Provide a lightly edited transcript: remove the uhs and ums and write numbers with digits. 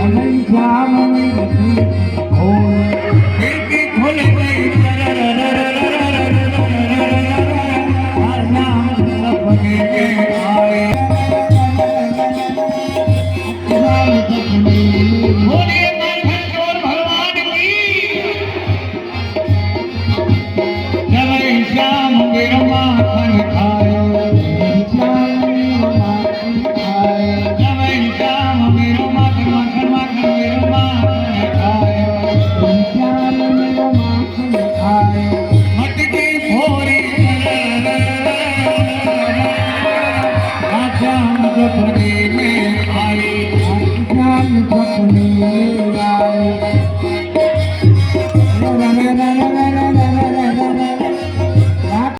अनंत श्याम खिड़की खुल गई सपने में आए बोलिए माखनचोर भगवान की जब श्याम वीर माखन खाए श्याम वीर माखन खाए जब श्याम वीर माखन माखन माखन वीर माखन खाए श्याम वीर माखन खाए मटकी भोरी श्याम सपने में आई श्याम सपने में